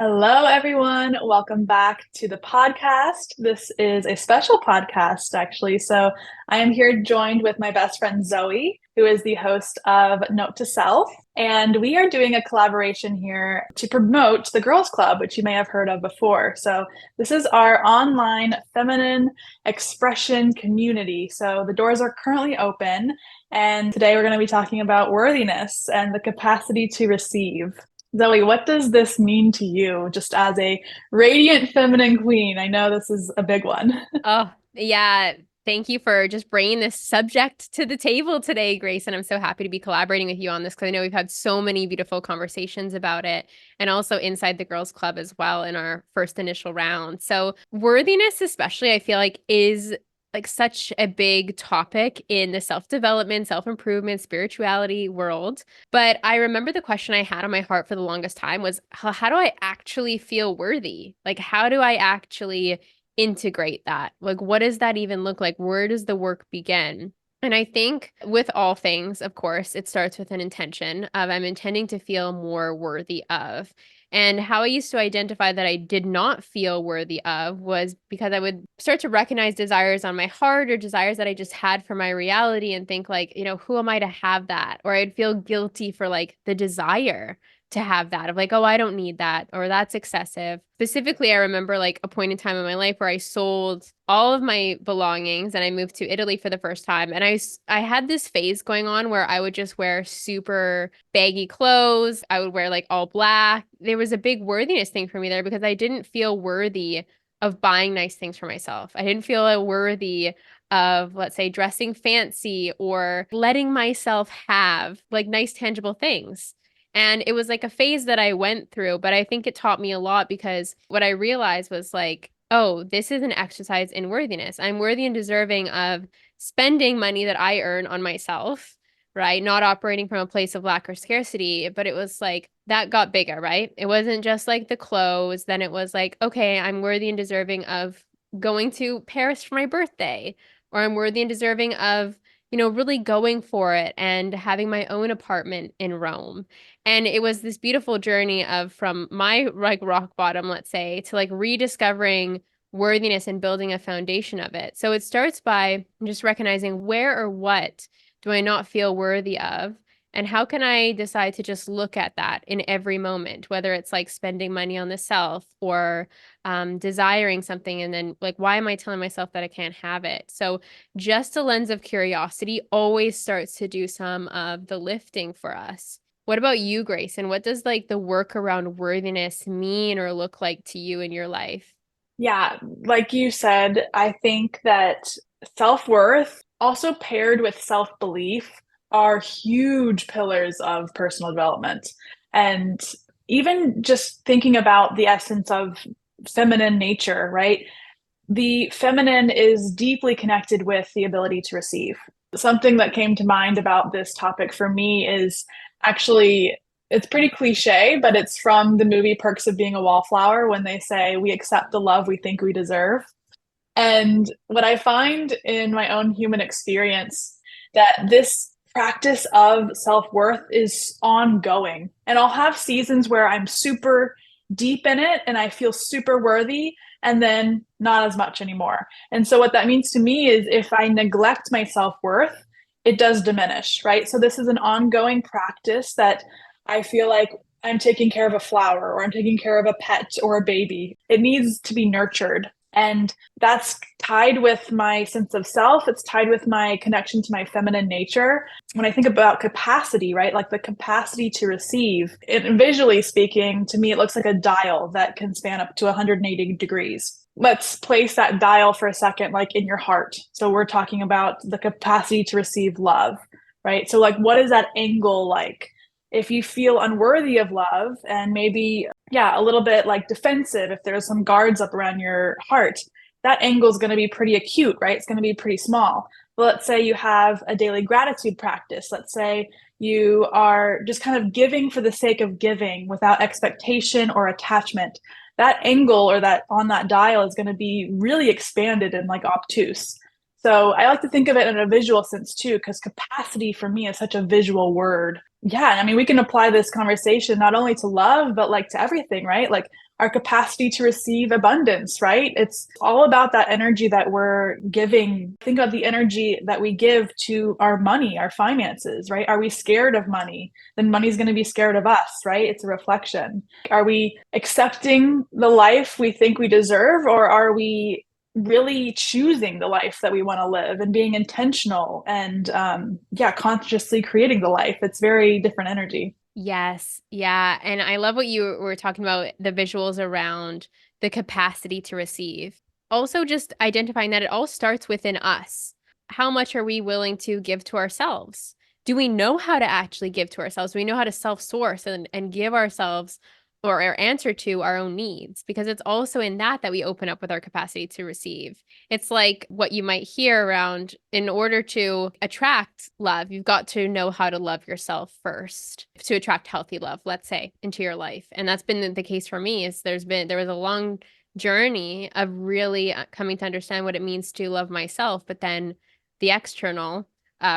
Hello, everyone. Welcome back to the podcast. This is a special podcast, actually. So, I am here joined with my best friend Zoe, who is the host of Note to Self. And we are doing a collaboration here to promote the Girls Club, which you may have heard of before. So, this is our online feminine expression community. So, the doors are currently open. And today we're going to be talking about worthiness and the capacity to receive. Zoe, what does this mean to you just as a radiant feminine queen? I know this is a big one. Oh, yeah. Thank you for just bringing this subject to the table today, Grace. And I'm so happy to be collaborating with you on this because I know we've had so many beautiful conversations about it and also inside the Girls Club as well in our first initial round. So, worthiness, especially, I feel like is like such a big topic in the self-development, self-improvement, spirituality world. But I remember the question I had on my heart for the longest time was how do I actually feel worthy? Like, how do I actually integrate that? Like, what does that even look like? Where does the work begin? And I think with all things, of course, it starts with an intention of I'm intending to feel more worthy of. And how I used to identify that I did not feel worthy of was because I would start to recognize desires on my heart or desires that I just had for my reality and think like, who am I to have that? Or I'd feel guilty for like the desire to have that of like, oh, I don't need that or that's excessive. Specifically, I remember like a point in time in my life where I sold all of my belongings and I moved to Italy for the first time. And I had this phase going on where I would just wear super baggy clothes. I would wear like all black. There was a big worthiness thing for me there because I didn't feel worthy of buying nice things for myself. I didn't feel worthy of, let's say, dressing fancy or letting myself have like nice, tangible things. And it was like a phase that I went through, but I think it taught me a lot because what I realized was like, oh, this is an exercise in worthiness. I'm worthy and deserving of spending money that I earn on myself, right? Not operating from a place of lack or scarcity, but it was like that got bigger, right? It wasn't just like the clothes. Then it was like, okay, I'm worthy and deserving of going to Paris for my birthday, or I'm worthy and deserving of really going for it and having my own apartment in Rome. And it was this beautiful journey of from my like rock bottom, let's say, to like rediscovering worthiness and building a foundation of it. So it starts by just recognizing where or what do I not feel worthy of? And how can I decide to just look at that in every moment, whether it's like spending money on the self or desiring something, and then like, why am I telling myself that I can't have it? So just a lens of curiosity always starts to do some of the lifting for us. What about you, Grace? And what does like the work around worthiness mean or look like to you in your life? Yeah, like you said, I think that self-worth, also paired with self-belief, are huge pillars of personal development. And even just thinking about the essence of feminine nature, right? The feminine is deeply connected with the ability to receive. Something that came to mind about this topic for me is actually, it's pretty cliche, but it's from the movie Perks of Being a Wallflower when they say, we accept the love we think we deserve. And what I find in my own human experience that this practice of self-worth is ongoing. And I'll have seasons where I'm super deep in it and I feel super worthy and then not as much anymore. And so what that means to me is if I neglect my self-worth, it does diminish, right? So this is an ongoing practice that I feel like I'm taking care of a flower or I'm taking care of a pet or a baby. It needs to be nurtured. And that's tied with my sense of self. It's tied with my connection to my feminine nature. When I think about capacity, right, like the capacity to receive, it, visually speaking, to me, it looks like a dial that can span up to 180 degrees. Let's place that dial for a second, like in your heart. So we're talking about the capacity to receive love, right? So, like, what is that angle like? If you feel unworthy of love and maybe, yeah, a little bit like defensive, if there's some guards up around your heart, that angle is going to be pretty acute, right? It's going to be pretty small. But let's say you have a daily gratitude practice. Let's say you are just kind of giving for the sake of giving without expectation or attachment. That angle or that on that dial is going to be really expanded and like obtuse. So I like to think of it in a visual sense too, because capacity for me is such a visual word. Yeah, I mean, we can apply this conversation not only to love, but like to everything, right? Like our capacity to receive abundance, right? It's all about that energy that we're giving. Think about the energy that we give to our money, our finances, right? Are we scared of money? Then money's going to be scared of us, right? It's a reflection. Are we accepting the life we think we deserve, or are we really choosing the life that we want to live and being intentional and yeah, consciously creating the life? It's very different energy. Yes. Yeah. And I love what you were talking about, the visuals around the capacity to receive. Also, just identifying that it all starts within us. How much are we willing to give to ourselves? Do we know how to actually give to ourselves? Do we know how to self-source and give ourselves or answer to our own needs? Because it's also in that that we open up with our capacity to receive. It's like what you might hear around, in order to attract love, you've got to know how to love yourself first to attract healthy love, let's say, into your life. And that's been the case for me. Is there was a long journey of really coming to understand what it means to love myself, but then the external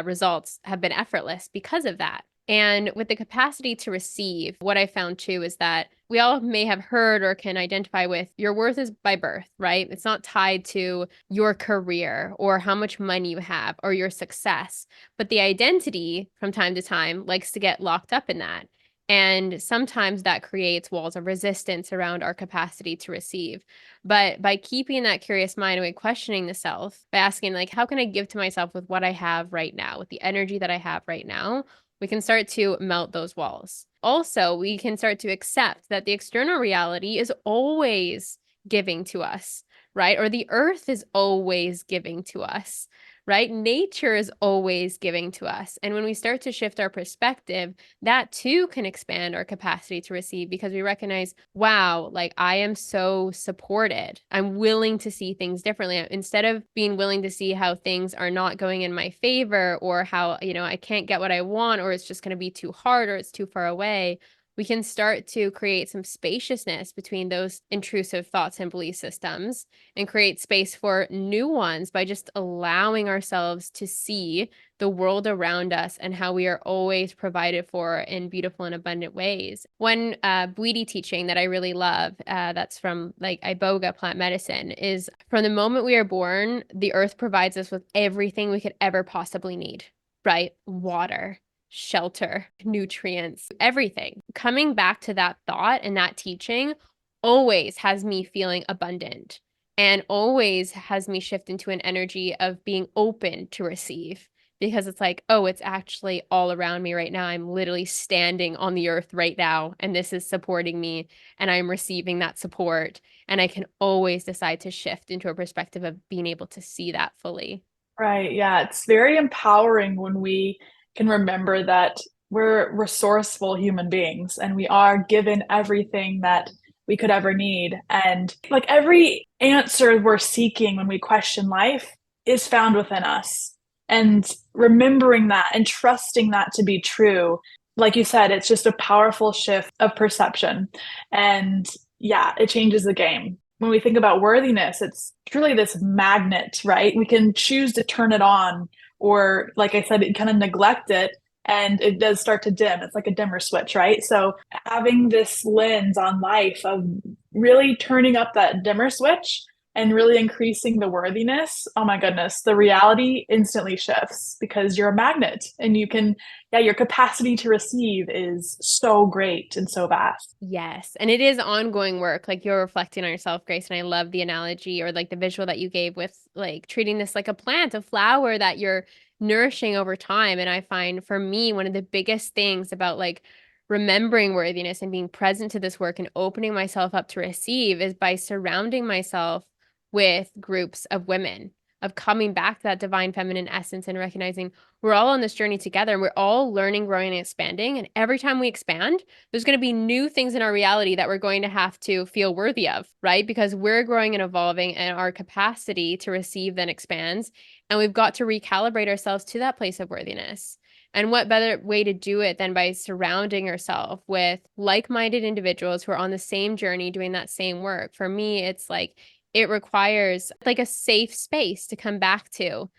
results have been effortless because of that. And with the capacity to receive, what I found too is that we all may have heard or can identify with, your worth is by birth, right? It's not tied to your career or how much money you have or your success. But the identity from time to time likes to get locked up in that. And sometimes that creates walls of resistance around our capacity to receive. But by keeping that curious mind and questioning the self, by asking, like, how can I give to myself with what I have right now, with the energy that I have right now? We can start to melt those walls. Also, we can start to accept that the external reality is always giving to us, right? Or the earth is always giving to us, right? Nature is always giving to us. And when we start to shift our perspective, that too can expand our capacity to receive, because we recognize, wow, like I am so supported. I'm willing to see things differently. Instead of being willing to see how things are not going in my favor, or how, I can't get what I want, or it's just going to be too hard, or it's too far away, we can start to create some spaciousness between those intrusive thoughts and belief systems and create space for new ones by just allowing ourselves to see the world around us and how we are always provided for in beautiful and abundant ways. One Bwiti teaching that I really love, that's from like Iboga plant medicine, is from the moment we are born, the earth provides us with everything we could ever possibly need, right? Water, shelter, nutrients, everything. Coming back to that thought and that teaching always has me feeling abundant and always has me shift into an energy of being open to receive, because it's like, oh, it's actually all around me right now. I'm literally standing on the earth right now, and this is supporting me, and I'm receiving that support. And I can always decide to shift into a perspective of being able to see that fully. Right. Yeah. It's very empowering when we can remember that we're resourceful human beings and we are given everything that we could ever need. And like every answer we're seeking when we question life is found within us. And remembering that and trusting that to be true, like you said, it's just a powerful shift of perception. And yeah, it changes the game. When we think about worthiness, it's truly this magnet, right? We can choose to turn it on, or like I said, kind of neglect it, and it does start to dim. It's like a dimmer switch, right? So having this lens on life of really turning up that dimmer switch and really increasing the worthiness, oh my goodness, the reality instantly shifts because you're a magnet and you can, yeah, your capacity to receive is so great and so vast. Yes. And it is ongoing work. Like, you're reflecting on yourself, Grace. And I love the analogy or like the visual that you gave with like treating this like a plant, a flower that you're nourishing over time. And I find for me, one of the biggest things about like remembering worthiness and being present to this work and opening myself up to receive is by surrounding myself with groups of women, of coming back to that divine feminine essence and recognizing we're all on this journey together and we're all learning, growing, and expanding. And every time we expand, there's going to be new things in our reality that we're going to have to feel worthy of, right? Because we're growing and evolving and our capacity to receive then expands. And we've got to recalibrate ourselves to that place of worthiness. And what better way to do it than by surrounding yourself with like-minded individuals who are on the same journey doing that same work? For me, it's like it requires like a safe space to come back to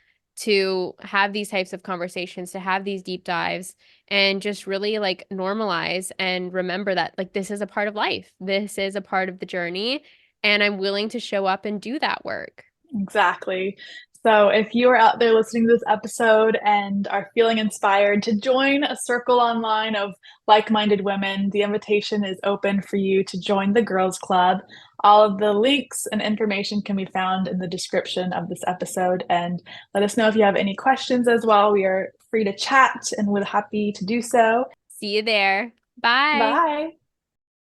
have these types of conversations, to have these deep dives, and just really like normalize and remember that like this is a part of life. This is a part of the journey, and I'm willing to show up and do that work. Exactly. So if you are out there listening to this episode and are feeling inspired to join a circle online of like-minded women, the invitation is open for you to join the Girls Club. All of the links and information can be found in the description of this episode. And let us know if you have any questions as well. We are free to chat and we're happy to do so. See you there. Bye. Bye.